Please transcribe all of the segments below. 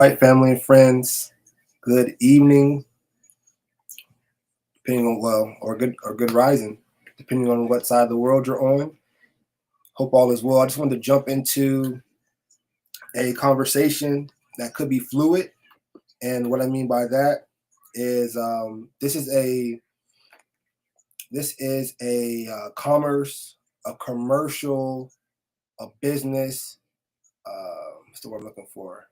Right, family and friends. Good evening, depending on or good rising, depending on what side of the world you're on. Hope all is well. I just wanted to jump into a conversation that could be fluid, and what I mean by that is this is a commerce, a commercial, a business. What's the word I'm looking for?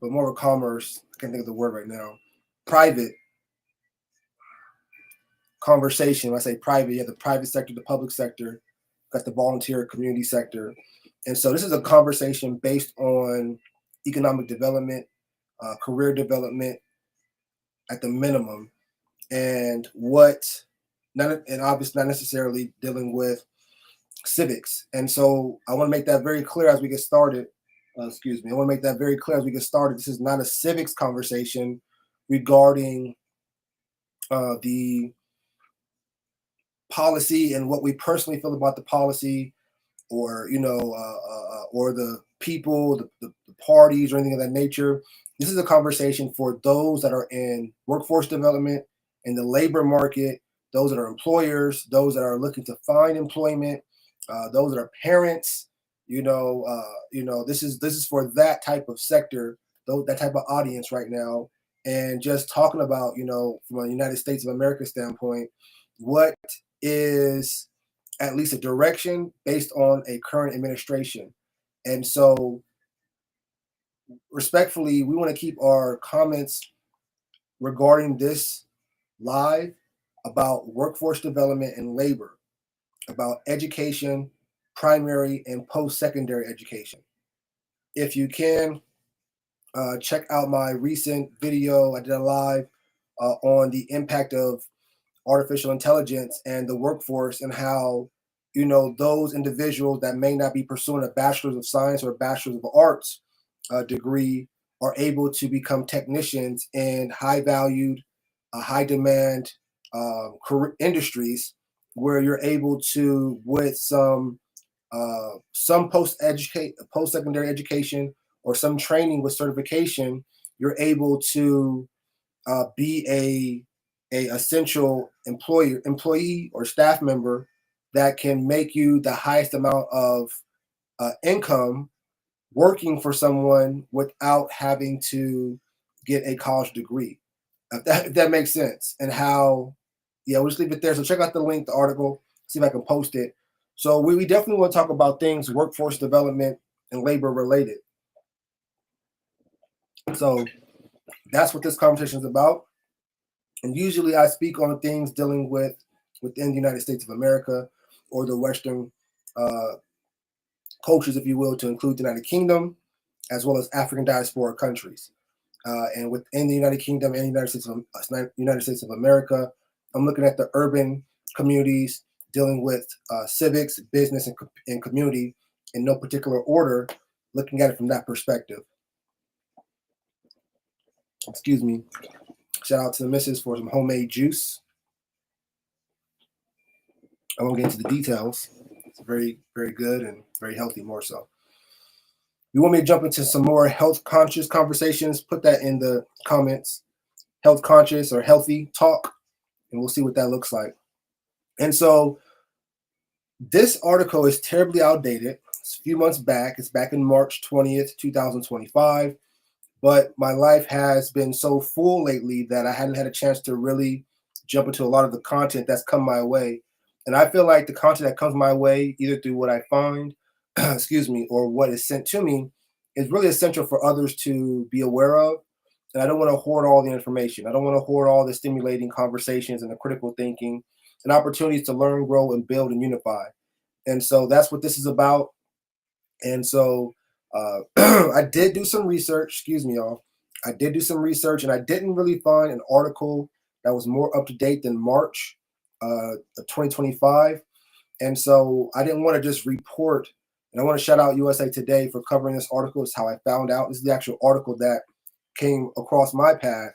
But more of a commerce. I can't think of the word right now. Private conversation. When I say private, you have the private sector, the public sector, got the volunteer community sector. And so this is a conversation based on economic development, career development at the minimum, and obviously not necessarily dealing with civics. And so I want to make that very clear as we get started. Excuse me. I want to make that very clear as we get started. This is not a civics conversation regarding the policy and what we personally feel about the policy, or the people, the parties, or anything of that nature. This is a conversation for those that are in workforce development, in the labor market, those that are employers, those that are looking to find employment, those that are parents. This is for that type of sector, that type of audience right now, and just talking about, from a United States of America standpoint, what is at least a direction based on a current administration. And so, respectfully, we want to keep our comments regarding this live about workforce development and labor, about education, primary and post-secondary education. If you can, check out my recent video. I did a live on the impact of artificial intelligence and the workforce, and how those individuals that may not be pursuing a bachelor's of science or a bachelor's of arts degree are able to become technicians in high valued, high demand career industries, where you're able to, with some post secondary education or some training with certification, you're able to be a essential employee or staff member that can make you the highest amount of income working for someone without having to get a college degree. If that makes sense. And how, yeah, we'll just leave it there. So check out the link, the article, see if I can post it. So we definitely want to talk about things workforce development and labor related. So that's what this conversation is about. And usually I speak on things dealing within the United States of America, or the Western cultures, if you will, to include the United Kingdom, as well as African diaspora countries. And within the United Kingdom and the United States of America, I'm looking at the urban communities, dealing with civics, business, and community in no particular order, looking at it from that perspective. Excuse me. Shout out to the missus for some homemade juice. I won't get into the details. It's very, very good and very healthy, more so. You want me to jump into some more health conscious conversations? Put that in the comments. Health conscious or healthy talk, and we'll see what that looks like. And so this article is terribly outdated. It's a few months back. It's back in March 20th, 2025. But my life has been so full lately that I hadn't had a chance to really jump into a lot of the content that's come my way. And I feel like the content that comes my way, either through what I find, excuse me, or what is sent to me, is really essential for others to be aware of. And I don't want to hoard all the information. I don't want to hoard all the stimulating conversations and the critical thinking and opportunities to learn, grow, and build and unify. And so that's what this is about. And so I did do some research. Excuse me, y'all. I did do some research, and I didn't really find an article that was more up to date than March of 2025. And so I didn't want to just report. And I want to shout out USA Today for covering this article. It's how I found out. This is the actual article that came across my path.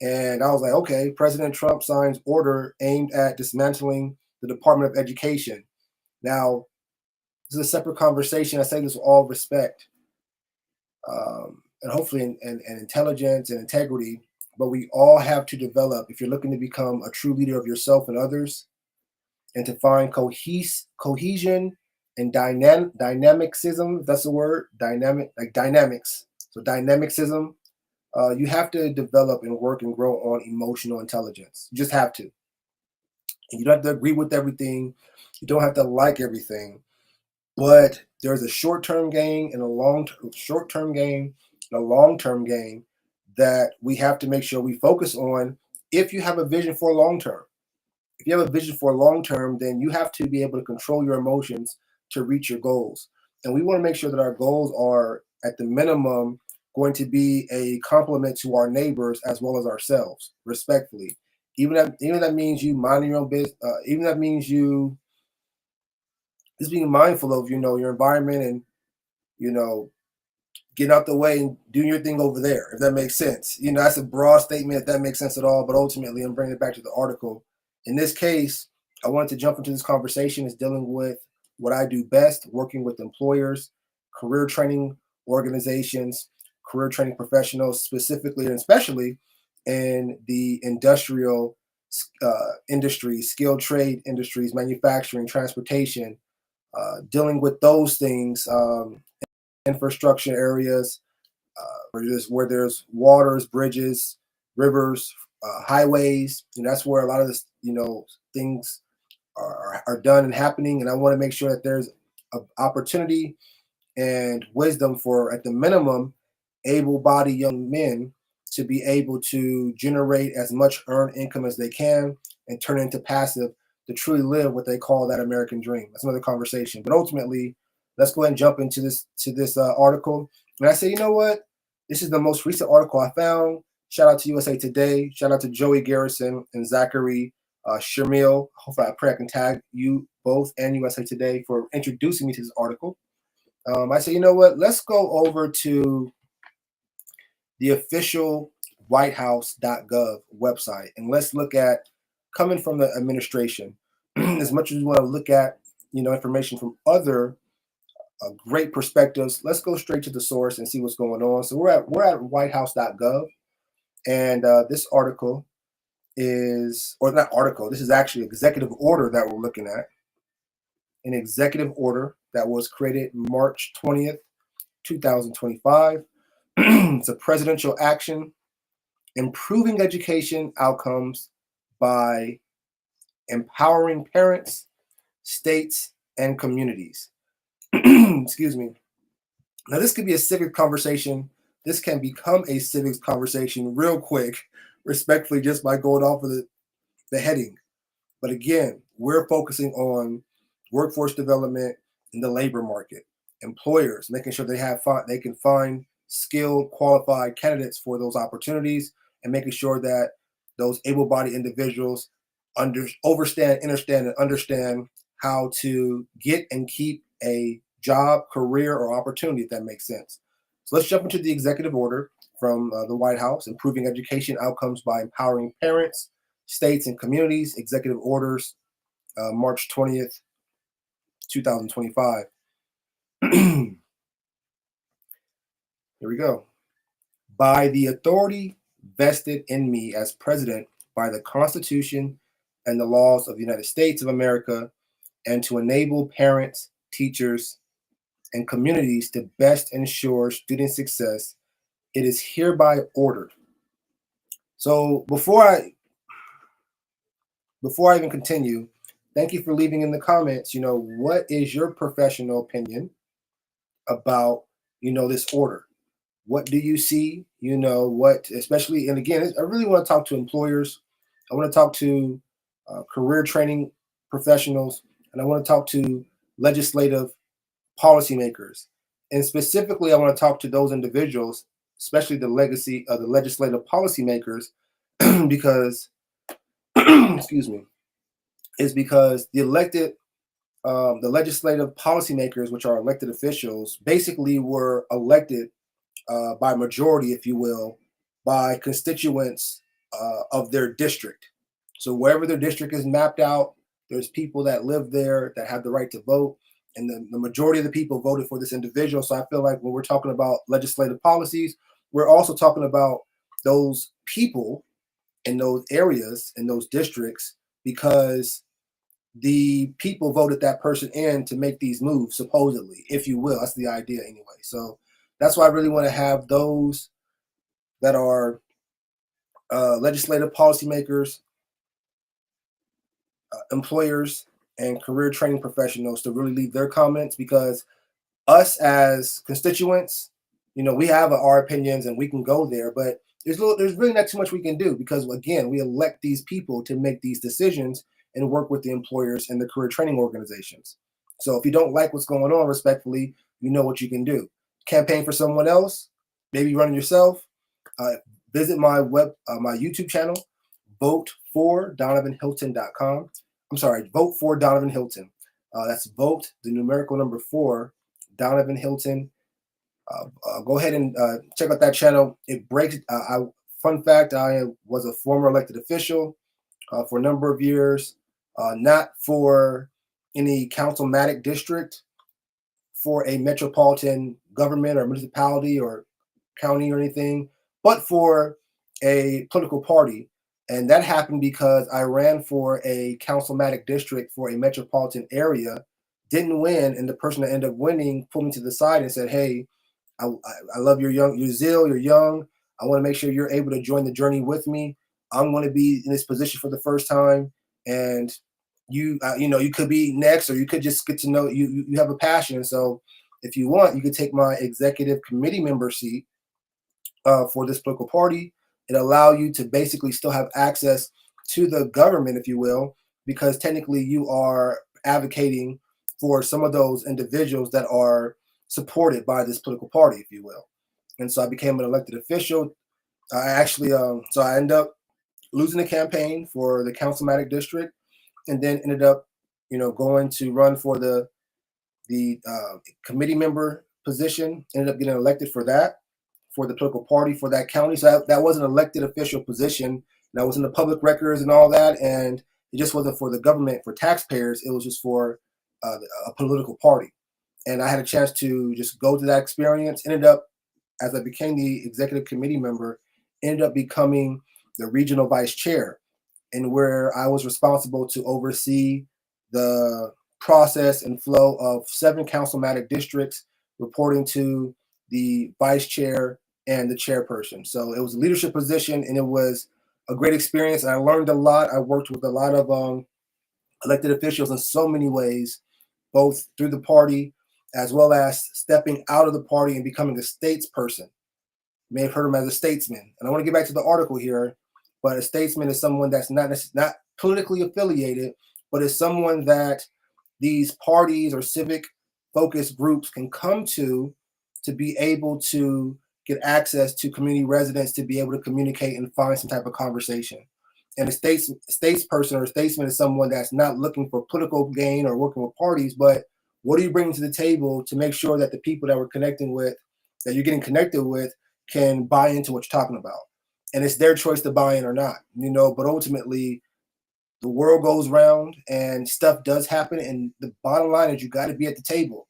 And I was like, okay, President Trump signs order aimed at dismantling the Department of Education. Now, this is a separate conversation. I say this with all respect. and hopefully and intelligence and integrity. But we all have to develop, if you're looking to become a true leader of yourself and others, and to find cohesion and dynamicism, if that's the word, like dynamics. So dynamicism, you have to develop and work and grow on emotional intelligence. You just have to. And you don't have to agree with everything. You don't have to like everything. But there's a short-term gain and a short-term gain and a long-term gain that we have to make sure we focus on if you have a vision for long-term. If you have a vision for long-term, then you have to be able to control your emotions to reach your goals. And we want to make sure that our goals are, at the minimum, going to be a compliment to our neighbors as well as ourselves, respectfully. Even if that means you minding your own business, even if that means you just being mindful of, your environment and, you know, getting out the way and doing your thing over there, if that makes sense. That's a broad statement, if that makes sense at all, but ultimately I'm bringing it back to the article. In this case, I wanted to jump into this conversation is dealing with what I do best, working with employers, career training organizations, career training professionals, specifically and especially in the industrial industries, skilled trade industries, manufacturing, transportation, dealing with those things, infrastructure areas, where there's waters, bridges, rivers, highways. That's where a lot of this, things are done and happening. And I want to make sure that there's an opportunity and wisdom for, at the minimum, able-bodied young men to be able to generate as much earned income as they can and turn into passive to truly live what they call that American dream. That's another conversation. But ultimately, let's go ahead and jump into this article. And I say, you know what? This is the most recent article I found. Shout out to USA Today. Shout out to Joey Garrison and Zachary Shamil. Hopefully I pray I can tag you both and USA Today for introducing me to this article. I say, you know what? Let's go over to the official whitehouse.gov website, and let's look at, coming from the administration, as much as we want to look at, information from other great perspectives, let's go straight to the source and see what's going on. So we're at whitehouse.gov, and this article is, or not article, this is actually executive order that we're looking at. An executive order that was created March 20th, 2025. It's a presidential action improving education outcomes by empowering parents, states, and communities. Excuse me. Now, this could be a civic conversation. This can become a civics conversation real quick, respectfully, just by going off of the heading. But again, we're focusing on workforce development in the labor market, employers making sure they can find skilled, qualified candidates for those opportunities, and making sure that those able-bodied individuals understand how to get and keep a job, career, or opportunity, if that makes sense. So let's jump into the executive order from the White House, improving education outcomes by empowering parents, states, and communities. Executive orders, March 20th, 2025. Here we go. By the authority vested in me as president by the Constitution and the laws of the United States of America, and to enable parents, teachers, and communities to best ensure student success, it is hereby ordered. So before I even continue, thank you for leaving in the comments, what is your professional opinion about, this order? What do you see? What, especially, and again, I really want to talk to employers. I want to talk to career training professionals, and I want to talk to legislative policymakers. And specifically, I want to talk to those individuals, especially the legislative policymakers, because, excuse me, is because the legislative policymakers, which are elected officials, basically were elected by majority, if you will, by constituents of their district. So wherever their district is mapped out, there's people that live there that have the right to vote. and the majority of the people voted for this individual. So I feel like when we're talking about legislative policies, we're also talking about those people in those areas, in those districts, because the people voted that person in to make these moves, supposedly, if you will. That's the idea anyway. So that's why I really want to have those that are legislative policymakers, employers, and career training professionals to really leave their comments, because us as constituents, we have our opinions and we can go there, but there's really not too much we can do, because again, we elect these people to make these decisions and work with the employers and the career training organizations. So if you don't like what's going on, respectfully, you know what you can do. Campaign for someone else, maybe run yourself. Uh, Visit my YouTube channel, vote4donovanhilton.com. I'm sorry, vote for Donovan Hylton. That's vote, the numerical number 4, Donovan Hylton. Go ahead and check out that channel. It breaks. Fun fact: I was a former elected official for a number of years, not for any councilmatic district, for a metropolitan government or municipality or county or anything, but for a political party. And that happened because I ran for a councilmatic district for a metropolitan area, didn't win, and the person that ended up winning pulled me to the side and said, "Hey, I love your zeal. You're young. I want to make sure you're able to join the journey with me. I'm going to be in this position for the first time, and you could be next, or you could just get to know you have a passion. So if you want, you could take my executive committee member seat for this political party. It allow you to basically still have access to the government, if you will, because technically you are advocating for some of those individuals that are supported by this political party, if you will." And so I became an elected official. I actually, so I ended up losing the campaign for the councilmatic district, and then ended up, going to run for the committee member position. Ended up getting elected for that, for the political party for that county. So that was an elected official position. That was in the public records and all that, and it just wasn't for the government, for taxpayers. It was just for a political party. And I had a chance to just go to that experience. Ended up, as I became the executive committee member, ended up becoming the regional vice chair, and where I was responsible to oversee the process and flow of 7 councilmatic districts, reporting to the vice chair and the chairperson. So it was a leadership position, and it was a great experience. And I learned a lot. I worked with a lot of elected officials in so many ways, both through the party as well as stepping out of the party and becoming a statesperson. You may have heard him as a statesman. And I want to get back to the article here, but a statesman is someone that's not politically affiliated, but is someone that these parties or civic focus groups can come to be able to get access to community residents, to be able to communicate and find some type of conversation. And a statesperson or a statesman is someone that's not looking for political gain or working with parties, but what are you bringing to the table to make sure that the people that we're connecting with, that you're getting connected with, can buy into what you're talking about? And it's their choice to buy in or not, but ultimately the world goes round and stuff does happen. And the bottom line is you got to be at the table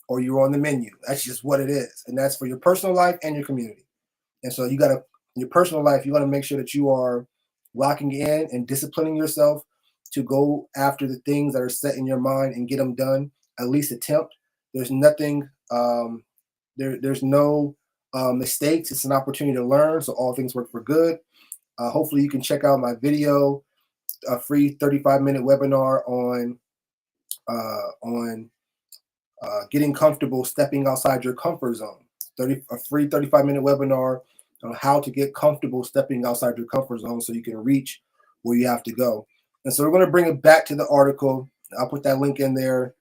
or you're on the menu. That's just what it is. And that's for your personal life and your community. And so you got to, in your personal life, you got to make sure that you are locking in and disciplining yourself to go after the things that are set in your mind and get them done, at least attempt. There's nothing, there's no mistakes. It's an opportunity to learn. So all things work for good. Hopefully you can check out my video, a free 35-minute webinar on getting comfortable stepping outside your comfort zone. A free 35-minute webinar on how to get comfortable stepping outside your comfort zone so you can reach where you have to go. And so we're going to bring it back to the article. I'll put that link in there.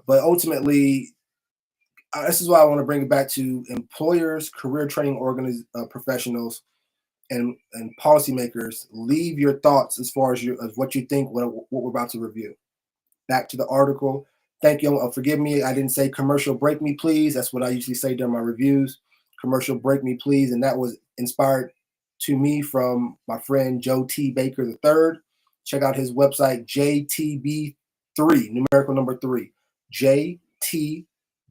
But ultimately, this is why I want to bring it back to employers, career training professionals, and policymakers. Leave your thoughts as far as what you think, what we're about to review. Back to the article. Thank you. Forgive me, I didn't say commercial break me, please. That's what I usually say during my reviews. Commercial break me, please. And that was inspired to me from my friend Joe T. Baker III. Check out his website, JTB 3, numerical number 3, JTB3.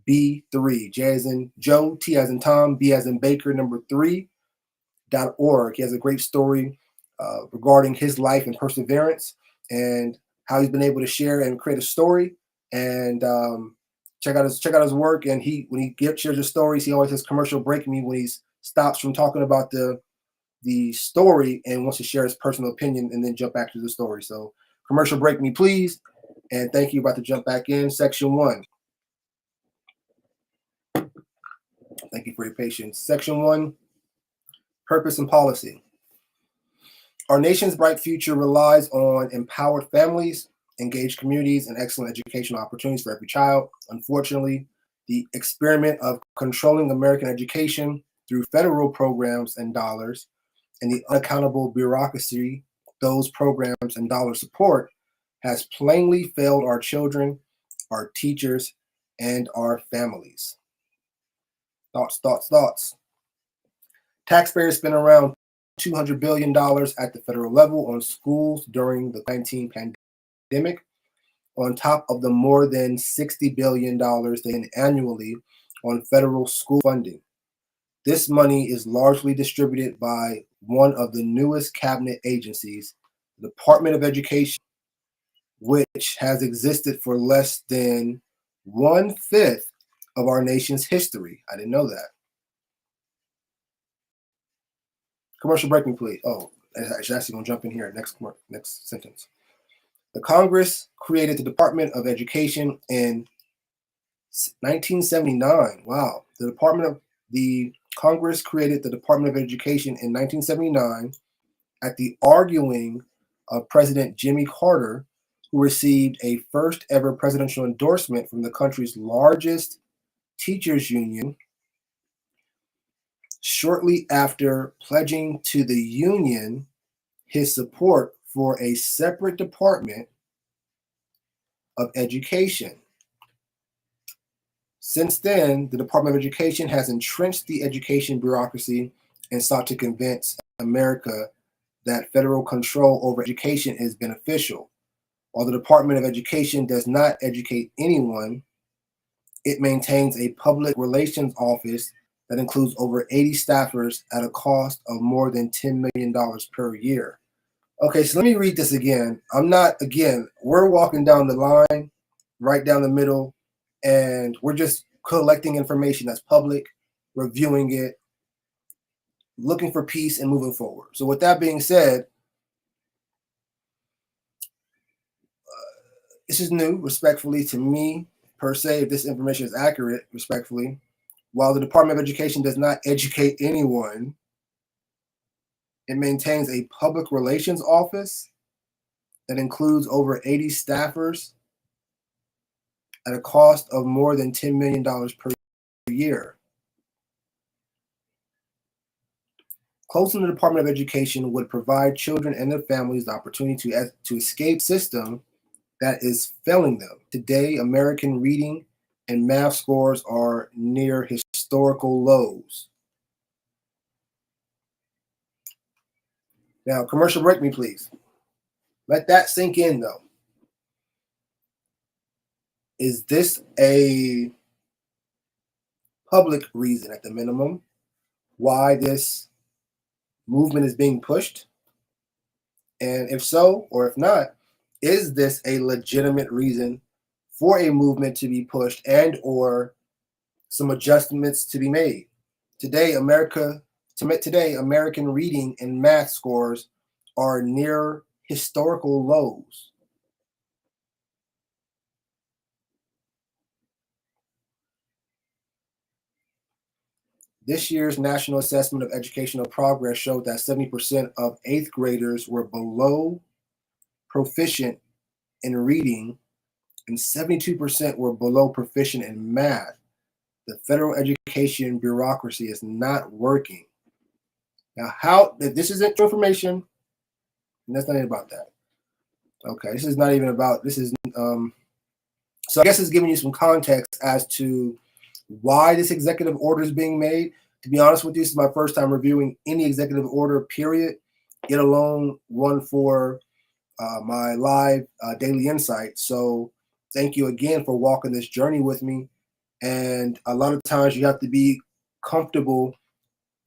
J as in Joe, T as in Tom, B as in Baker, number 3.org. He has a great story regarding his life and perseverance and how he's been able to share and create a story. And check out his work. And when he shares his stories, he always has commercial break me when he stops from talking about the story and wants to share his personal opinion and then jump back to the story. So commercial break me, please. And thank you. About to jump back in section 1. Thank you for your patience. Section 1, purpose and policy. Our nation's bright future relies on empowered families, engaged communities, and excellent educational opportunities for every child. Unfortunately, the experiment of controlling American education through federal programs and dollars and the unaccountable bureaucracy those programs and dollars support has plainly failed our children, our teachers, and our families. Thoughts. Taxpayers spent around $200 billion at the federal level on schools during the COVID-19 pandemic, on top of the more than $60 billion they spend annually on federal school funding. This money is largely distributed by one of the newest cabinet agencies, the Department of Education, which has existed for less than 1/5 of our nation's history. I didn't know that. Commercial break me, please. Oh, it's actually going to jump in here. Next sentence. The Congress created the Department of Education in 1979. Wow. The Congress created the Department of Education in 1979 at the arguing of President Jimmy Carter, who received a first ever presidential endorsement from the country's largest teachers union, shortly after pledging to the union his support for a separate Department of Education. Since then, the Department of Education has entrenched the education bureaucracy and sought to convince America that federal control over education is beneficial. While the Department of Education does not educate anyone, it maintains a public relations office that includes over 80 staffers at a cost of more than $10 million per year. Okay, so let me read this again. We're walking down the line, right down the middle, and we're just collecting information that's public, reviewing it, looking for peace and moving forward. So with that being said, this is new, respectfully, to me, per se, if this information is accurate, respectfully. While the Department of Education does not educate anyone, it maintains a public relations office that includes over 80 staffers at a cost of more than $10 million per year. Closing the Department of Education would provide children and their families the opportunity to escape the system that is failing them. Today, American reading and math scores are near historical lows. Now, commercial break me, please. Let that sink in, though. Is this a public reason, at the minimum, why this movement is being pushed? And if so, or if not, is this a legitimate reason for a movement to be pushed and or some adjustments to be made? Today, American reading and math scores are near historical lows. This year's National Assessment of Educational Progress showed that 70% of 8th graders were below proficient in reading and 72% were below proficient in math. The federal education bureaucracy is not working. Now, this isn't information, and that's not even about that. Okay, this is not even about, so I guess it's giving you some context as to why this executive order is being made. To be honest with you, this is my first time reviewing any executive order, period, let alone one for my live daily insights. So thank you again for walking this journey with me. And a lot of times you have to be comfortable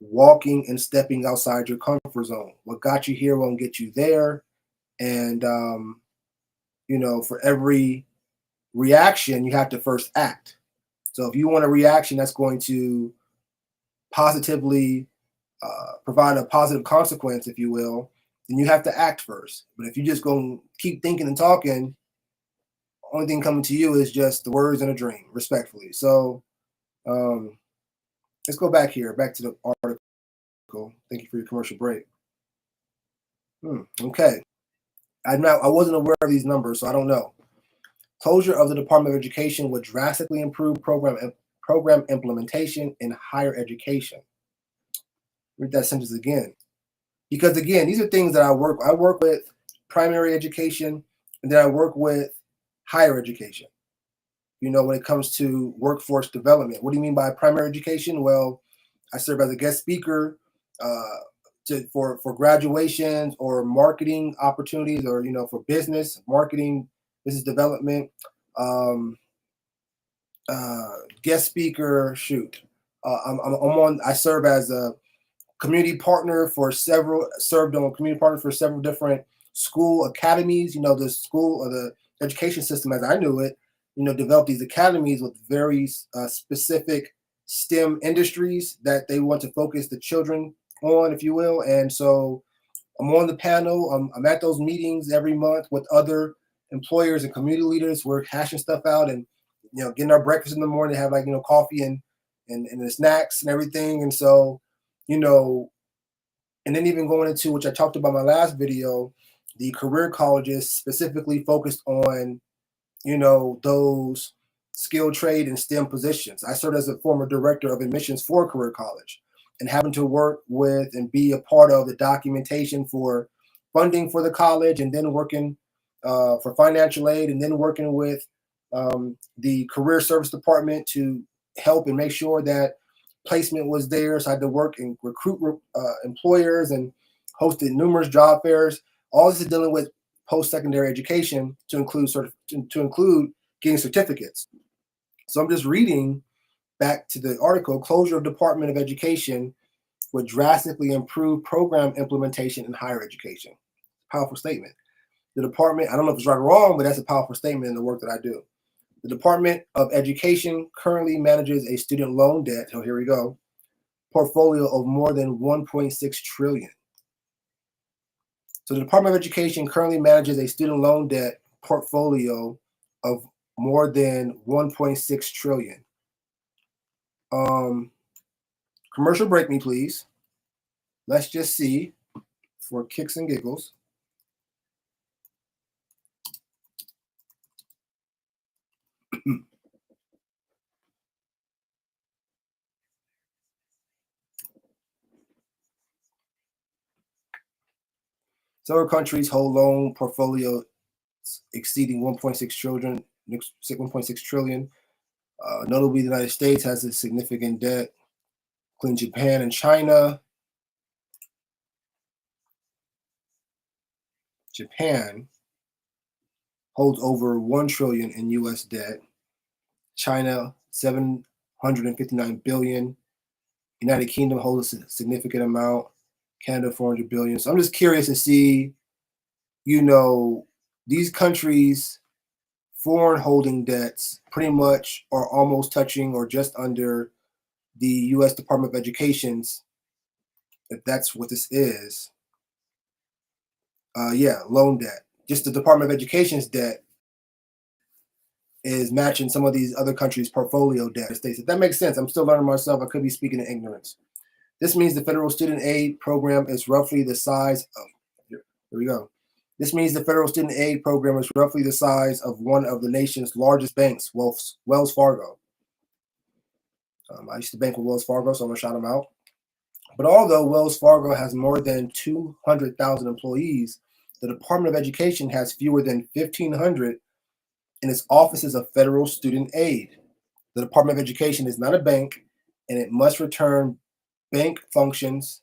walking and stepping outside your comfort zone. What got you here won't get you there. And, for every reaction, you have to first act. So if you want a reaction that's going to positively provide a positive consequence, if you will, then you have to act first. But if you just go keep thinking and talking, only thing coming to you is just the words in a dream, respectfully. So um, let's go back here, back to the article. Thank you for your commercial break. Okay. I wasn't aware of these numbers, so I don't know. Closure of the Department of Education would drastically improve program implementation in higher education. Read that sentence again. Because again, these are things that I work with primary education, and then I work with higher education. When it comes to workforce development. What do you mean by primary education? Well, I serve as a guest speaker for graduations or marketing opportunities, or for business marketing, business development. Guest speaker. Shoot, I serve as a community partner for several different school academies. The school or the education system as I knew it, developed these academies with very specific STEM industries that they want to focus the children on, if you will. And so I'm on the panel. I'm at those meetings every month with other employers and community leaders. We're hashing stuff out and getting our breakfast in the morning, have coffee and the snacks and everything. And so and then even going into, which I talked about in my last video, the career colleges specifically focused on those skilled trade and STEM positions. I served as a former director of admissions for a career college, and having to work with and be a part of the documentation for funding for the college, and then working for financial aid, and then working with the career service department to help and make sure that placement was there. So I had to work and recruit employers and hosted numerous job fairs. All this is dealing with post-secondary education to include getting certificates. So I'm just reading back to the article. Closure of Department of Education would drastically improve program implementation in higher education. Powerful statement. The department, I don't know if it's right or wrong, but that's a powerful statement in the work that I do. The Department of Education currently manages a student loan debt, so here we go, portfolio of more than 1.6 trillion. So the Department of Education currently manages a student loan debt portfolio of more than 1.6 trillion. Commercial break me, please. Let's just see, for kicks and giggles. Several countries hold loan portfolio exceeding 1.6 trillion. Notably, the United States has a significant debt, including Japan and China. Japan holds over 1 trillion in U.S. debt. China, 759 billion. United Kingdom holds a significant amount. Canada, 400 billion. So I'm just curious to see, these countries' foreign holding debts pretty much are almost touching or just under the U.S. Department of Education's, if that's what this is. Loan debt. Just the Department of Education's debt is matching some of these other countries' portfolio debt. States. If that makes sense, I'm still learning myself. I could be speaking in ignorance. This means the federal student aid program is roughly the size of, here we go. This means the federal student aid program is roughly the size of one of the nation's largest banks, Wells Fargo. I used to bank with Wells Fargo, so I'm going to shout them out. But although Wells Fargo has more than 200,000 employees, the Department of Education has fewer than 1,500 in its offices of federal student aid. The Department of Education is not a bank, and it must return bank functions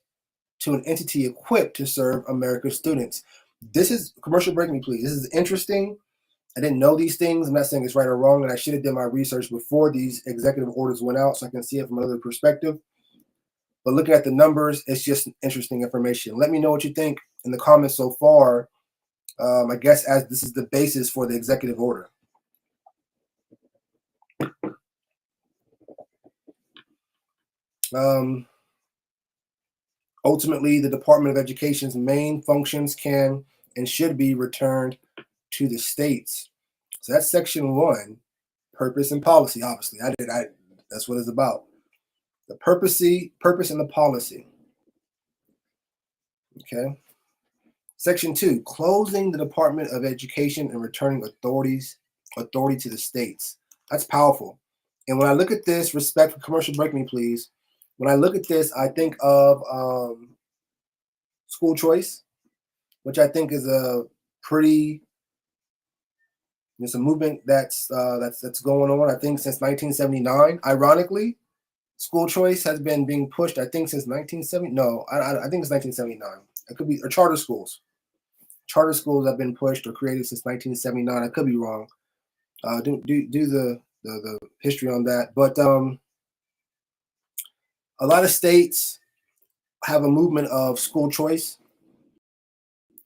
to an entity equipped to serve America's students. This is commercial break me, please. This is interesting. I didn't know these things. I'm not saying it's right or wrong, and I should have done my research before these executive orders went out so I can see it from another perspective. But looking at the numbers, it's just interesting information. Let me know what you think in the comments so far. I guess as this is the basis for the executive order. Ultimately, the Department of Education's main functions can and should be returned to the states. So that's section 1, purpose and policy. Obviously, that's what it's about. The purpose and the policy. Okay. Section 2, closing the Department of Education and returning authority to the states. That's powerful. And when I look at this, respect for commercial break me, please. When I look at this, I think of school choice, which I think is a pretty, it's a movement that's going on. I think since 1979. Ironically, school choice has been being pushed. I think since 1970. No, I think it's 1979. It could be, or charter schools. Charter schools have been pushed or created since 1979. I could be wrong. Do the history on that, but a lot of states have a movement of school choice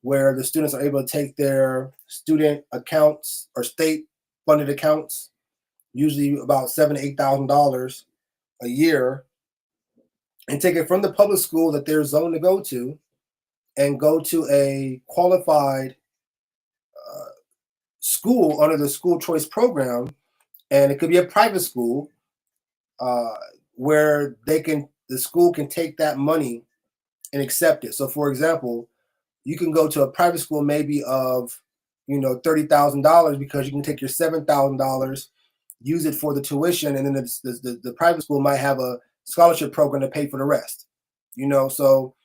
where the students are able to take their student accounts or state funded accounts, usually about $7,000 to $8,000 a year, and take it from the public school that they're zoned to go to and go to a qualified school under the school choice program. And it could be a private school where the school can take that money and accept it. So for example, you can go to a private school maybe of, $30,000 because you can take your $7,000, use it for the tuition, and then the private school might have a scholarship program to pay for the rest. So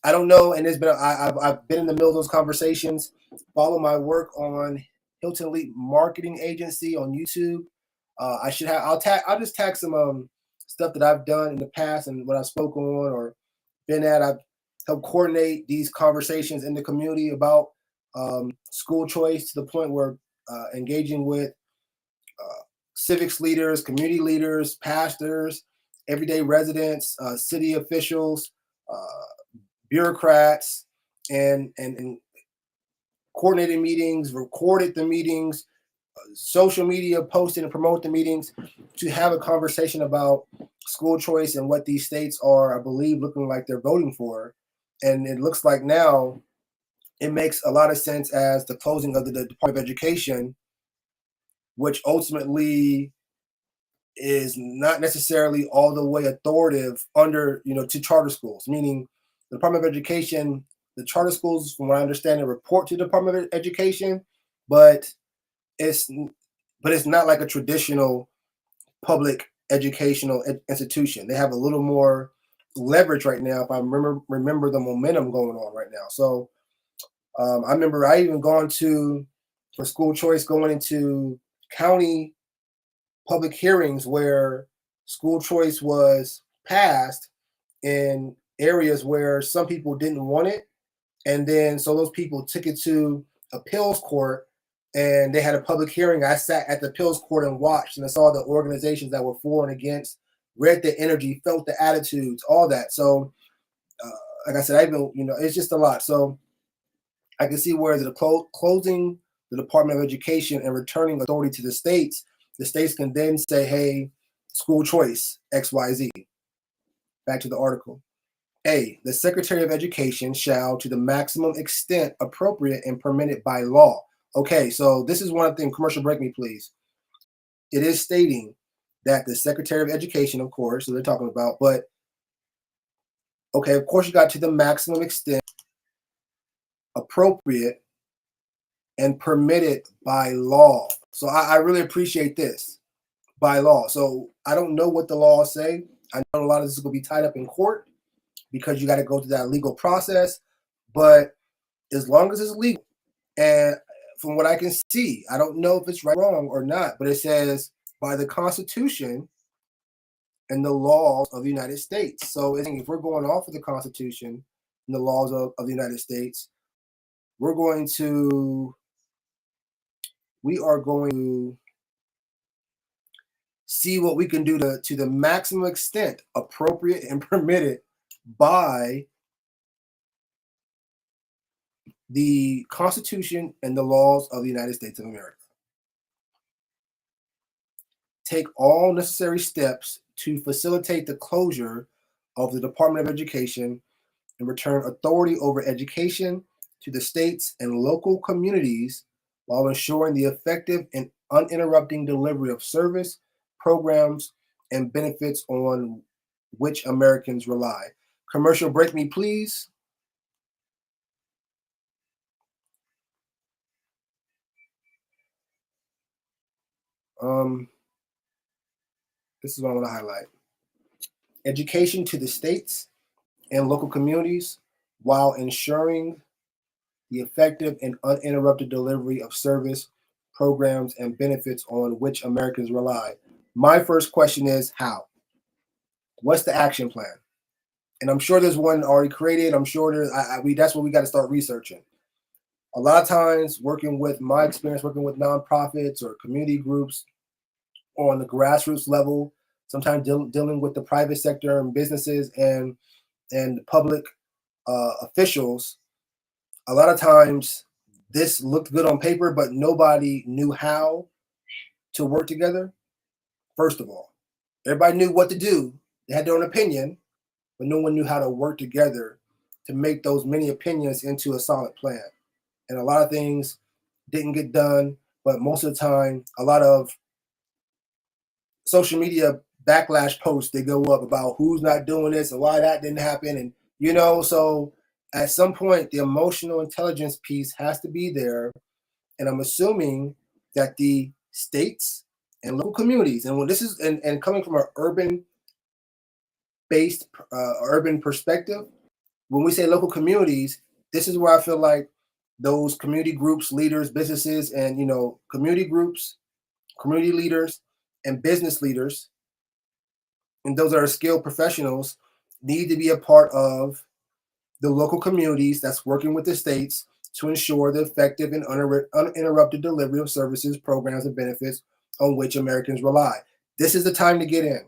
I don't know, and I've been in the middle of those conversations. Follow my work on Hylton Elite Marketing Agency on YouTube. I'll just tag some stuff that I've done in the past and what I've spoken on or been at. I've helped coordinate these conversations in the community about school choice to the point where engaging with civics leaders, community leaders, pastors, everyday residents, city officials, bureaucrats, and coordinated meetings, recorded the meetings, social media posted and promote the meetings to have a conversation about school choice and what these states are, I believe, looking like they're voting for. And it looks like now it makes a lot of sense as the closing of the Department of Education, which ultimately is not necessarily all the way authoritative under, to charter schools, meaning the Department of Education, the charter schools, from what I understand, report to the Department of Education, but it's not like a traditional public educational institution. They have a little more leverage right now, if I remember the momentum going on right now. So I remember I even gone for school choice, going into county public hearings where school choice was passed in areas where some people didn't want it. And then so those people took it to appeals court and they had a public hearing. I sat at the appeals court and watched, and I saw the organizations that were for and against, read the energy, felt the attitudes, all that. So like I said, it's just a lot. So I can see where closing the Department of Education and returning authority to the states can then say, hey, school choice, XYZ. Back to the article. A, the Secretary of Education shall, to the maximum extent appropriate and permitted by law. Okay, so this is one thing, commercial break me, please. It is stating that the Secretary of Education, of course, so they're talking about, but okay, of course you got to the maximum extent appropriate and permitted by law. So I really appreciate this, by law. So I don't know what the laws say. I know a lot of this is going to be tied up in court because you got to go through that legal process. But as long as it's legal, and from what I can see, I don't know if it's right, wrong, or not, but it says by the Constitution and the laws of the United States. So if we're going off of the Constitution and the laws of the United States, we are going to see what we can do to the maximum extent appropriate and permitted by the Constitution and the laws of the United States of America. Take all necessary steps to facilitate the closure of the Department of Education and return authority over education to the states and local communities while ensuring the effective and uninterrupting delivery of service, programs, and benefits on which Americans rely. Commercial break me, please. This is what I want to highlight. Education to the states and local communities while ensuring the effective and uninterrupted delivery of service, programs, and benefits on which Americans rely. My first question is how? What's the action plan? And I'm sure there's one already created. I'm sure that's what we got to start researching. A lot of times, my experience working with nonprofits or community groups or on the grassroots level, sometimes dealing with the private sector and businesses and public officials, a lot of times this looked good on paper, but nobody knew how to work together. First of all, everybody knew what to do. They had their own opinion, but no one knew how to work together to make those many opinions into a solid plan. And a lot of things didn't get done, but most of the time, a lot of social media backlash posts, they go up about who's not doing this and why that didn't happen. And, so at some point, the emotional intelligence piece has to be there. And I'm assuming that the states and local communities, and when this is, and coming from an urban perspective, when we say local communities, this is where I feel like those community groups, leaders, businesses, and, community groups, community leaders, and business leaders, and those that are skilled professionals, need to be a part of the local communities that's working with the states to ensure the effective and uninterrupted delivery of services, programs, and benefits on which Americans rely. This is the time to get in.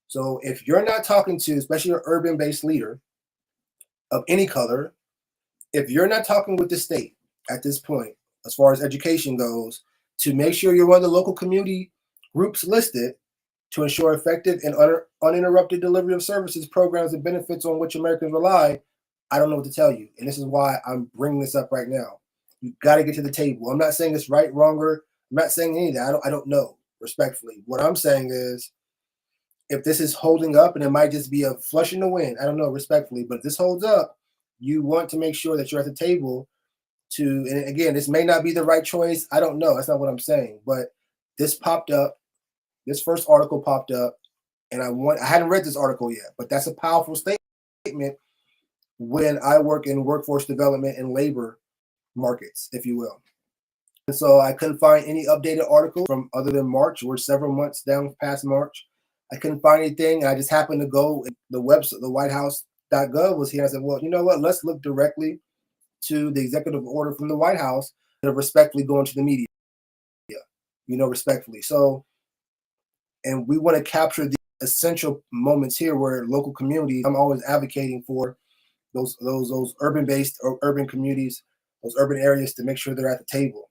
So if you're not talking to, especially an urban-based leader of any color, if you're not talking with the state at this point, as far as education goes, to make sure you're one of the local community groups listed to ensure effective and uninterrupted delivery of services, programs, and benefits on which Americans rely, I don't know what to tell you. And this is why I'm bringing this up right now. You got to get to the table. I'm not saying it's right, wronger. I'm not saying any of that. I don't know, respectfully. What I'm saying is, if this is holding up, and it might just be a flush in the wind, I don't know, respectfully, but if this holds up, you want to make sure that you're at the table and again, this may not be the right choice. I don't know. That's not what I'm saying. But this popped up. This first article popped up, and I hadn't read this article yet, but that's a powerful statement when I work in workforce development and labor markets, if you will. And so I couldn't find any updated article from other than March. We're several months down past March. I couldn't find anything. I just happened to go the website, the whitehouse.gov was here. I said, well, you know what? Let's look directly to the executive order from the White House that are respectfully going to the media, respectfully. So, and we want to capture the essential moments here where local communities, I'm always advocating for those urban-based or urban communities, those urban areas, to make sure they're at the table.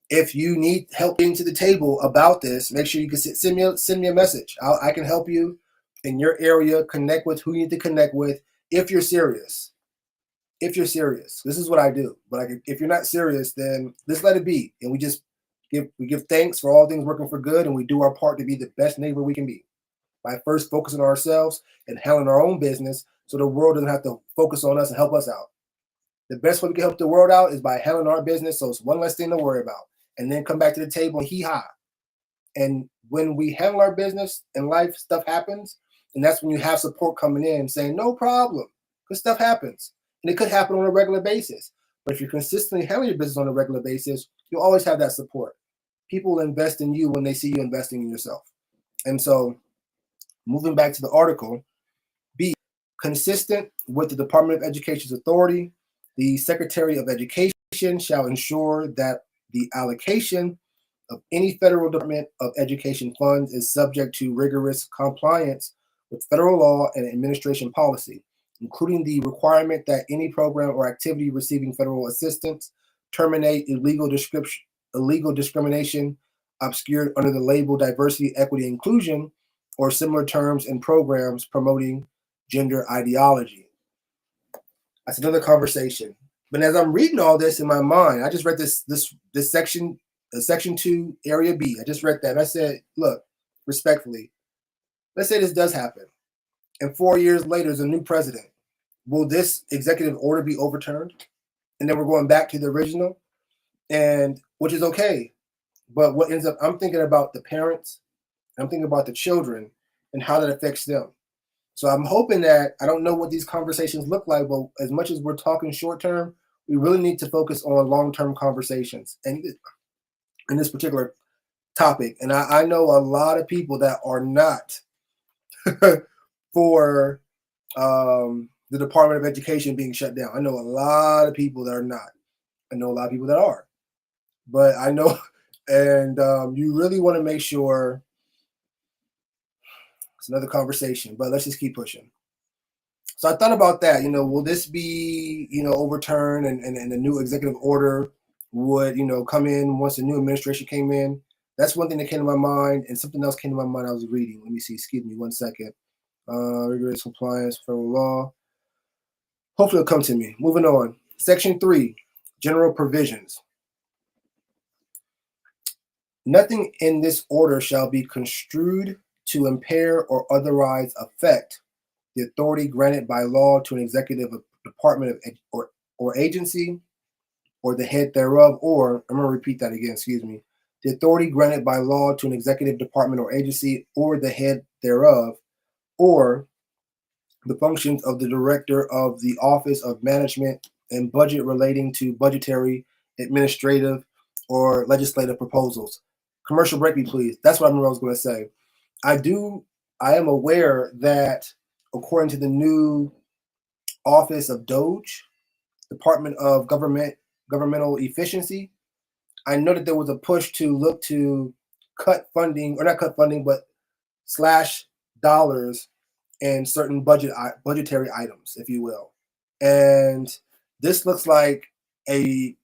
If you need help getting to the table about this, make sure you can send me a message. I can help you in your area, connect with who you need to connect with if you're serious. If you're serious, this is what I do. But if you're not serious, then let's let it be. And we give thanks for all things working for good, and we do our part to be the best neighbor we can be by first focusing on ourselves and handling our own business so the world doesn't have to focus on us and help us out. The best way we can help the world out is by handling our business, so it's one less thing to worry about. And then come back to the table and hee-haw. And when we handle our business and life, stuff happens, and that's when you have support coming in saying, no problem, because stuff happens. And it could happen on a regular basis. But if you're consistently handling your business on a regular basis, you'll always have that support. People invest in you when they see you investing in yourself. And so, moving back to the article, be consistent with the Department of Education's authority The Secretary of Education shall ensure that the allocation of any federal Department of Education funds is subject to rigorous compliance with federal law and administration policy, including the requirement that any program or activity receiving federal assistance terminate illegal discrimination obscured under the label diversity, equity, inclusion, or similar terms in programs promoting gender ideology. That's another conversation. But as I'm reading all this in my mind, I just read this section, section 2, area B. I just read that and I said, look, respectfully, let's say this does happen, and 4 years later there's a new president. Will this executive order be overturned? And then we're going back to the original, and which is okay. But what ends up, I'm thinking about the parents, I'm thinking about the children and how that affects them. So I'm hoping that, I don't know what these conversations look like, but as much as we're talking short term, we really need to focus on long-term conversations and in this particular topic. And I know a lot of people that are not for the Department of Education being shut down. I know a lot of people that are not. I know a lot of people that are. But I know, and you really want to make sure, it's another conversation, but let's just keep pushing. So I thought about that, will this be, overturned and a new executive order would, come in once the new administration came in? That's one thing that came to my mind, and something else came to my mind I was reading. Let me see, excuse me 1 second. Rigorous compliance, federal law. Hopefully it'll come to me. Moving on. Section 3, general provisions. Nothing in this order shall be construed to impair or otherwise affect the authority granted by law to an executive department or agency or the head thereof, or, I'm going to repeat that again, excuse me. The authority granted by law to an executive department or agency or the head thereof, or the functions of the director of the Office of Management and Budget relating to budgetary, administrative, or legislative proposals. Commercial break me, please. That's what I was going to say. I am aware that according to the new Office of DOGE, Department of Governmental Efficiency, I know that there was a push to look to cut funding, or not cut funding, but slash dollars in certain budgetary items, if you will. And this looks like a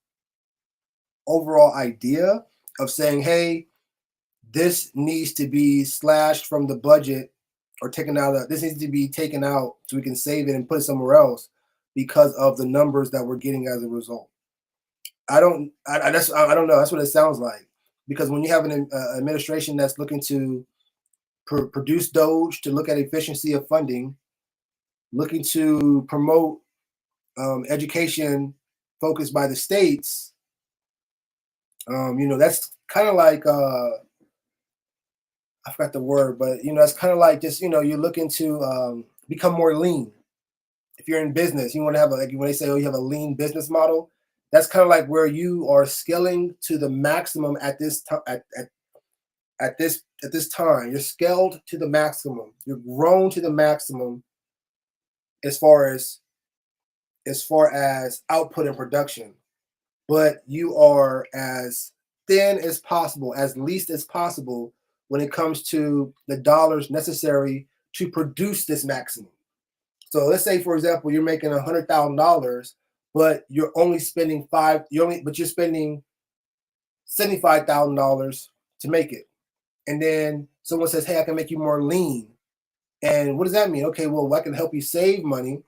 overall idea of saying, hey, this needs to be slashed from the budget or taken out. This needs to be taken out so we can save it and put it somewhere else because of the numbers that we're getting as a result. I don't know. That's what it sounds like. Because when you have an administration that's looking to produce DOGE, to look at efficiency of funding, looking to promote education focused by the states, that's kind of like, I forgot the word, but that's kind of like just, you're looking to become more lean. If you're in business, you want to have like when they say, oh, you have a lean business model, that's kind of like where you are scaling to the maximum at this time. At this time, you're scaled to the maximum. You're grown to the maximum as far as output and production, but you are as thin as possible, as least as possible when it comes to the dollars necessary to produce this maximum. So let's say, for example, you're making $100,000, but you're only spending you're spending $75,000 to make it. And then someone says, hey, I can make you more lean. And what does that mean? Okay, well, I can help you save money.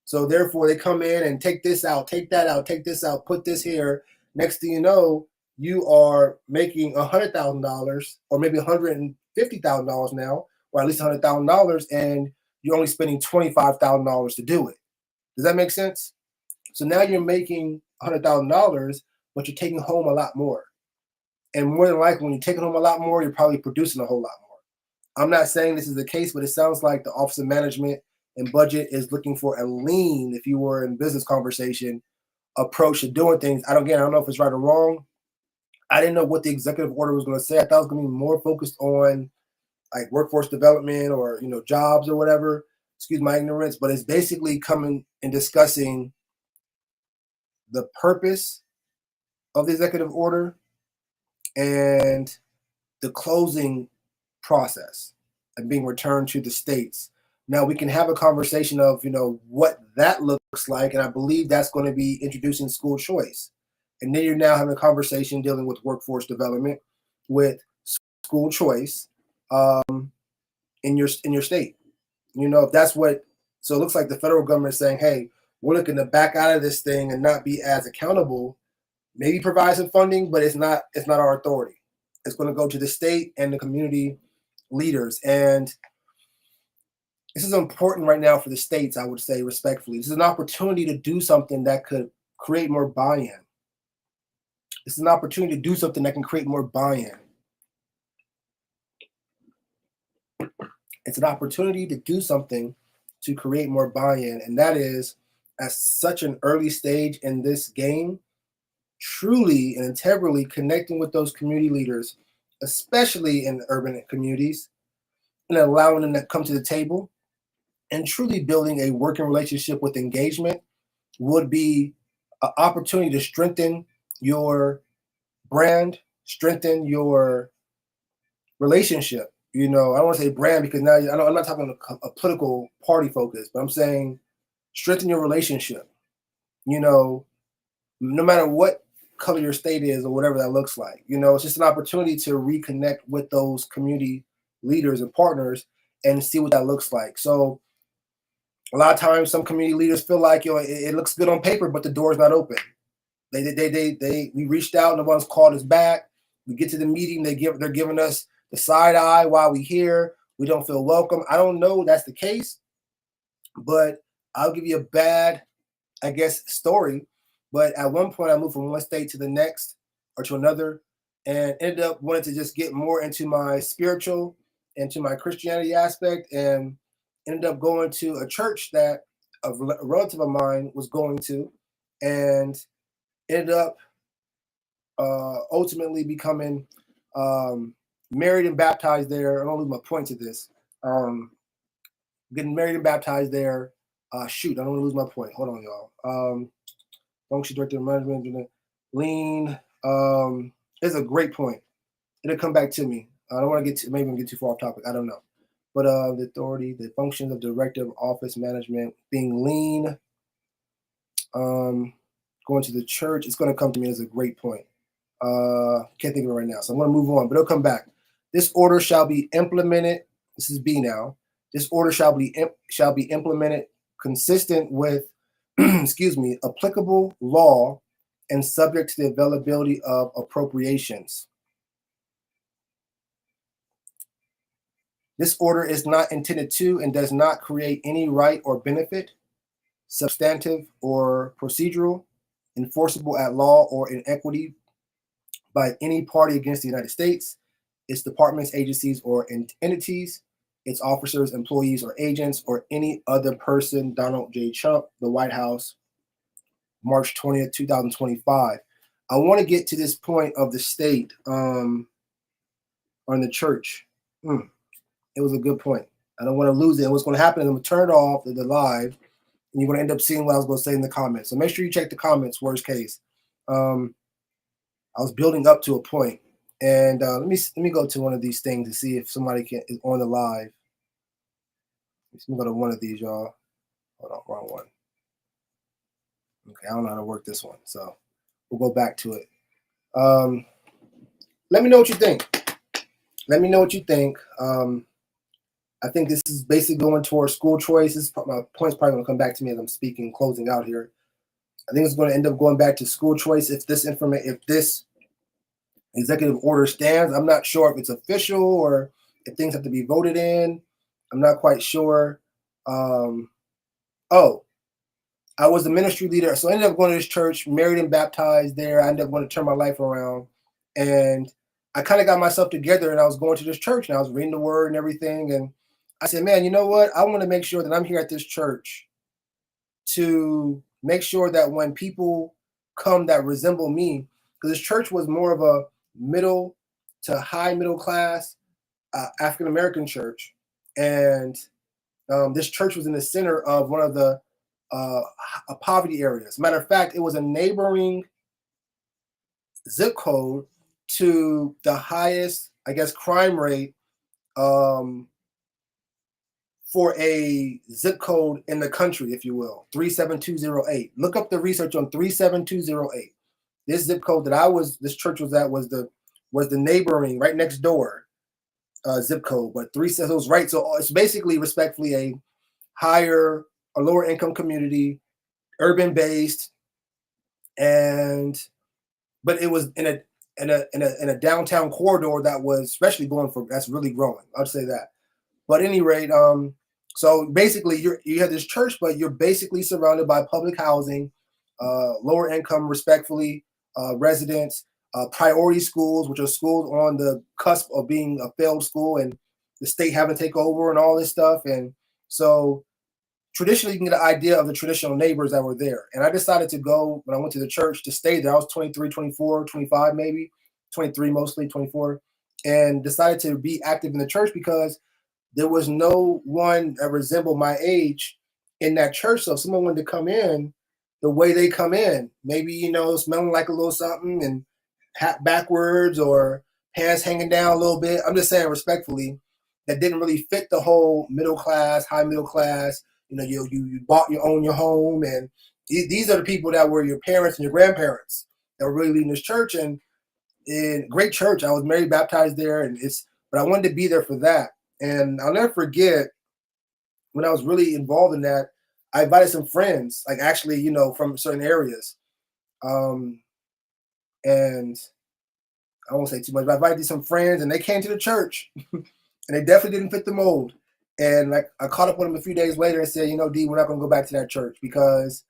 So therefore they come in and take this out, take that out, take this out, put this here. Next thing you know, you are making $100,000 or maybe $150,000 now, or at least $100,000, and you're only spending $25,000 to do it. Does that make sense? So now you're making $100,000, but you're taking home a lot more. And more than likely, when you're taking home a lot more, you're probably producing a whole lot more. I'm not saying this is the case, but it sounds like the Office of Management and Budget is looking for a lean, if you were in business conversation, approach to doing things. I don't know if it's right or wrong. I didn't know what the executive order was going to say. I thought it was going to be more focused on like workforce development or, jobs or whatever. Excuse my ignorance, but it's basically coming and discussing the purpose of the executive order, and the closing process and being returned to the states. Now we can have a conversation of, what that looks like, and I believe that's going to be introducing school choice. And then you're now having a conversation dealing with workforce development with school choice in your state. If that's what, so it looks like the federal government is saying, hey, we're looking to back out of this thing and not be as accountable. Maybe provide some funding, but it's not our authority. It's going to go to the state and the community leaders. And this is important right now for the states, I would say respectfully. This is an opportunity to do something that could create more buy-in. This is an opportunity to do something that can create more buy-in. It's an opportunity to do something to create more buy-in. And that is, at such an early stage in this game, truly and integrally connecting with those community leaders, especially in urban communities, and allowing them to come to the table and truly building a working relationship with engagement would be an opportunity to strengthen your brand, strengthen your relationship. I don't want to say brand because now I'm not talking a political party focus, but I'm saying strengthen your relationship. No matter what color your state is or whatever that looks like, it's just an opportunity to reconnect with those community leaders and partners and see what that looks like. So a lot of times some community leaders feel like, it looks good on paper, but the door's not open. We reached out, no one's called us back. We get to the meeting, they're giving us the side eye while we here. We don't feel welcome. I don't know that's the case, but I'll give you a bad, story. But at one point I moved from one state to the next or to another and ended up wanting to just get more into my spiritual, into my Christianity aspect, and ended up going to a church that a relative of mine was going to, and ended up ultimately becoming married and baptized there. I don't lose my point to this. Getting married and baptized there. I don't want to lose my point. Hold on, y'all. Function director of management, lean. It's a great point. It'll come back to me. I don't want to get too far off topic. I don't know. But the authority, the functions of director of office management, being lean, going to the church, it's going to come to me as a great point. Can't think of it right now, so I'm going to move on, but it'll come back. This order shall be implemented. This is B now. This order shall be implemented consistent with, applicable law and subject to the availability of appropriations. This order is not intended to and does not create any right or benefit, substantive or procedural, enforceable at law or in equity by any party against the United States, its departments, agencies, or entities, its officers, employees, or agents, or any other person. Donald J. Trump, the White House, March 20th, 2025. I want to get to this point of the state on the church. It was a good point. I don't want to lose it. And what's going to happen is I'm going to turn it off the live, and you're going to end up seeing what I was going to say in the comments. So make sure you check the comments, worst case. I was building up to a point. And let me go to one of these things to see if somebody is on the live. Let me go to one of these, y'all. Hold on, wrong one. Okay, I don't know how to work this one, so we'll go back to it. Let me know what you think. I think this is basically going towards school choice. My point's probably going to come back to me as I'm speaking, closing out here. I think it's going to end up going back to school choice if this executive order stands. I'm not sure if it's official or if things have to be voted in. I'm not quite sure. I was the ministry leader, so I ended up going to this church, married and baptized there. I ended up going to turn my life around, and I kind of got myself together, and I was going to this church, and I was reading the word and everything, and I said, man, you know what? I want to make sure that I'm here at this church to make sure that when people come that resemble me, because this church was more of a middle to high middle class African-American church, and this church was in the center of one of the a poverty area. As a matter of fact, it was a neighboring zip code to the highest, I guess, crime rate for a zip code in the country, if you will, 37208. Look up the research on 37208. This zip code that this church was at was the neighboring, right next door zip code, but so it was right. So it's basically, respectfully, a higher or lower income community, urban based, but it was in a downtown corridor that was especially that's really growing. I'll say that. But at any rate, so basically you have this church, but you're basically surrounded by public housing, lower income, respectfully, residents, priority schools, which are schools on the cusp of being a failed school and the state having to take over and all this stuff. And so traditionally, you can get an idea of the traditional neighbors that were there. And I decided to go, when I went to the church, to stay there. I was 23, 24, 25 maybe, 23 mostly, 24, and decided to be active in the church because there was no one that resembled my age in that church. So if someone wanted to come in the way they come in, maybe, smelling like a little something and hat backwards or pants hanging down a little bit. I'm just saying respectfully, that didn't really fit the whole middle class, high middle class. You own your home, and these are the people that were your parents and your grandparents that were really leading this church. And in great church, I was married, baptized there, but I wanted to be there for that. And I'll never forget when I was really involved in that, I invited some friends, like actually, from certain areas. And I won't say too much, but I invited some friends and they came to the church and they definitely didn't fit the mold. And like I caught up with them a few days later and said, D, we're not going to go back to that church because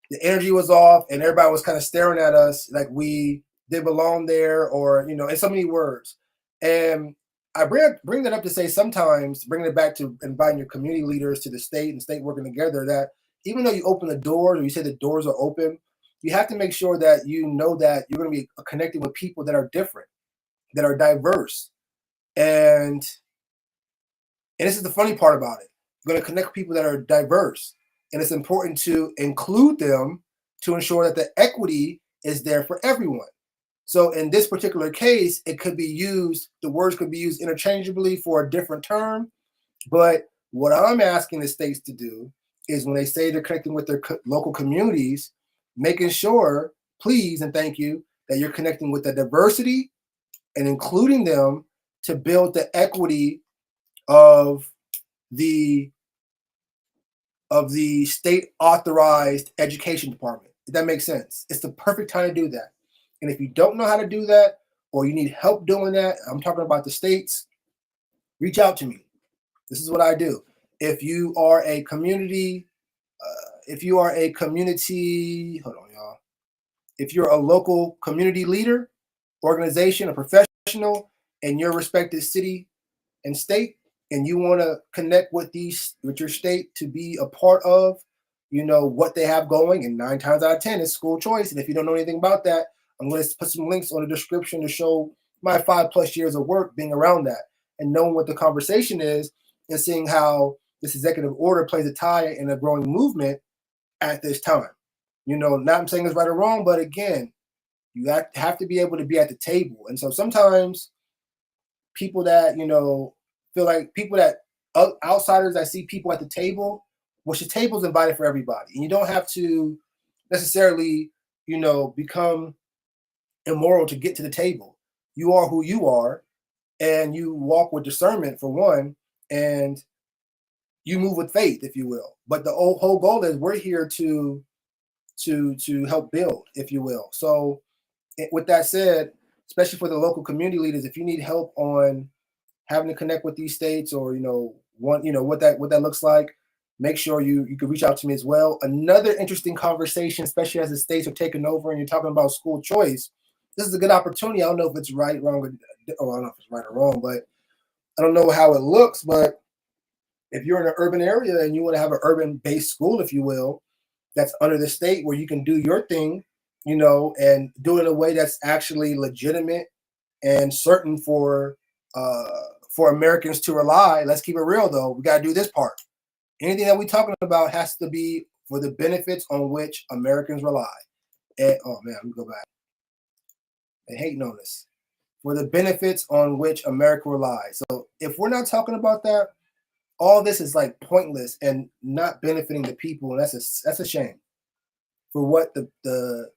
the energy was off and everybody was kind of staring at us like we did belong there, or, in so many words. And I bring that up to say sometimes bringing it back to inviting your community leaders to the state and state working together, that even though you open the doors or you say the doors are open, you have to make sure that you know that you're going to be connecting with people that are different, that are diverse. And this is the funny part about it. You're going to connect with people that are diverse. And it's important to include them to ensure that the equity is there for everyone. So in this particular case, it could be used, the words could be used interchangeably for a different term. But what I'm asking the states to do is when they say they're connecting with their local communities, making sure, please and thank you, that you're connecting with the diversity and including them to build the equity of the state authorized education department. If that makes sense. It's the perfect time to do that. And if you don't know how to do that, or you need help doing that, I'm talking about the states, reach out to me. This is what I do. If you are a community, hold on, y'all. If you're a local community leader, organization, a professional in your respective city and state, and you want to connect with your state to be a part of, what they have going, and 9 times out of 10 is school choice. And if you don't know anything about that, I'm going to put some links on the description to show my 5+ years of work being around that and knowing what the conversation is and seeing how this executive order plays a tie in a growing movement at this time. Not I'm saying it's right or wrong, but again, you have to be able to be at the table. And so sometimes people that, feel like people that outsiders that see people at the table, well, the table's invited for everybody. And you don't have to necessarily, become immoral to get to the table. You are who you are, and you walk with discernment for one, and you move with faith, if you will. But the whole goal is we're here to help build, if you will. So with that said, especially for the local community leaders, if you need help on having to connect with these states, or what that looks like, make sure you can reach out to me as well. Another interesting conversation, especially as the states are taking over and you're talking about school choice, this is a good opportunity. I don't know if it's right, wrong, I don't know if it's right or wrong, but I don't know how it looks. But if you're in an urban area and you want to have an urban-based school, if you will, that's under the state where you can do your thing, and do it in a way that's actually legitimate and certain for Americans to rely. Let's keep it real, though. We got to do this part. Anything that we're talking about has to be for the benefits on which Americans rely. And, oh man, let me go back. They hating on us. For the benefits on which America relies. So if we're not talking about that, all this is like pointless and not benefiting the people, and that's a shame for what the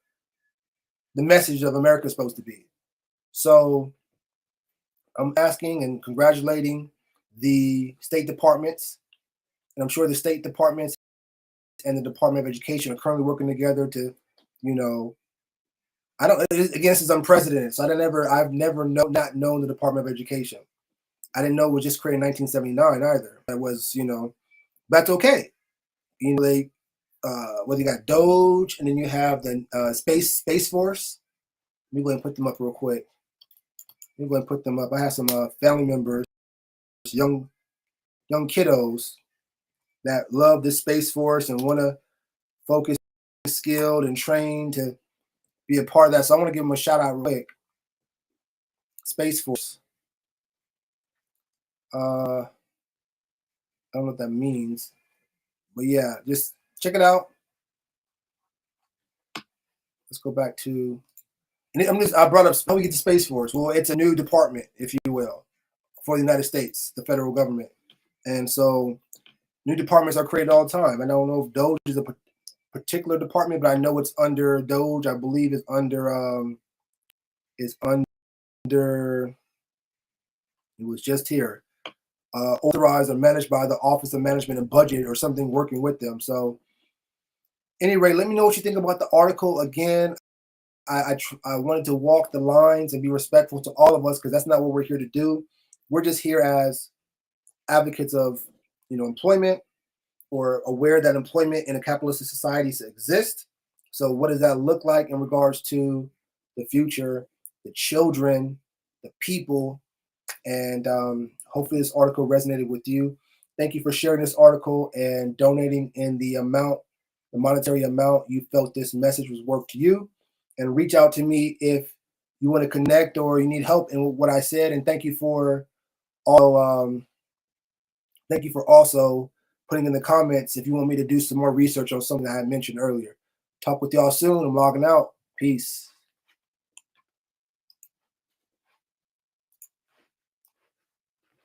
message of America is supposed to be. So I'm asking and congratulating the state departments, and I'm sure the state departments and the Department of Education are currently working together to, I don't. Again, this is unprecedented. So I've never not known the Department of Education. I didn't know it was just created in 1979 either. That was, that's okay. They, you got Doge, and then you have the Space Force. Let me go ahead and put them up real quick. Let me go ahead and put them up. I have some family members, young kiddos that love this Space Force and want to focus, skilled and trained to be a part of that. So I want to give them a shout out real quick. Space Force. I don't know what that means, but yeah, just check it out. Let's go back to. I brought up how we get to Space Force. Well, it's a new department, if you will, for the United States, the federal government, and so new departments are created all the time. I don't know if Doge is a particular department, but I know it's under Doge. I believe it's under. It was just here. Authorized or managed by the Office of Management and Budget or something working with them. So anyway, let me know what you think about the article. Again, I wanted to walk the lines and be respectful to all of us because that's not what we're here to do. We're just here as advocates of, employment or aware that employment in a capitalistic society exists. So what does that look like in regards to the future, the children, the people, and hopefully this article resonated with you. Thank you for sharing this article and donating in the monetary amount you felt this message was worth to you. And reach out to me if you want to connect or you need help in what I said. And thank you for also putting in the comments if you want me to do some more research on something I had mentioned earlier. Talk with y'all soon. I'm logging out. Peace.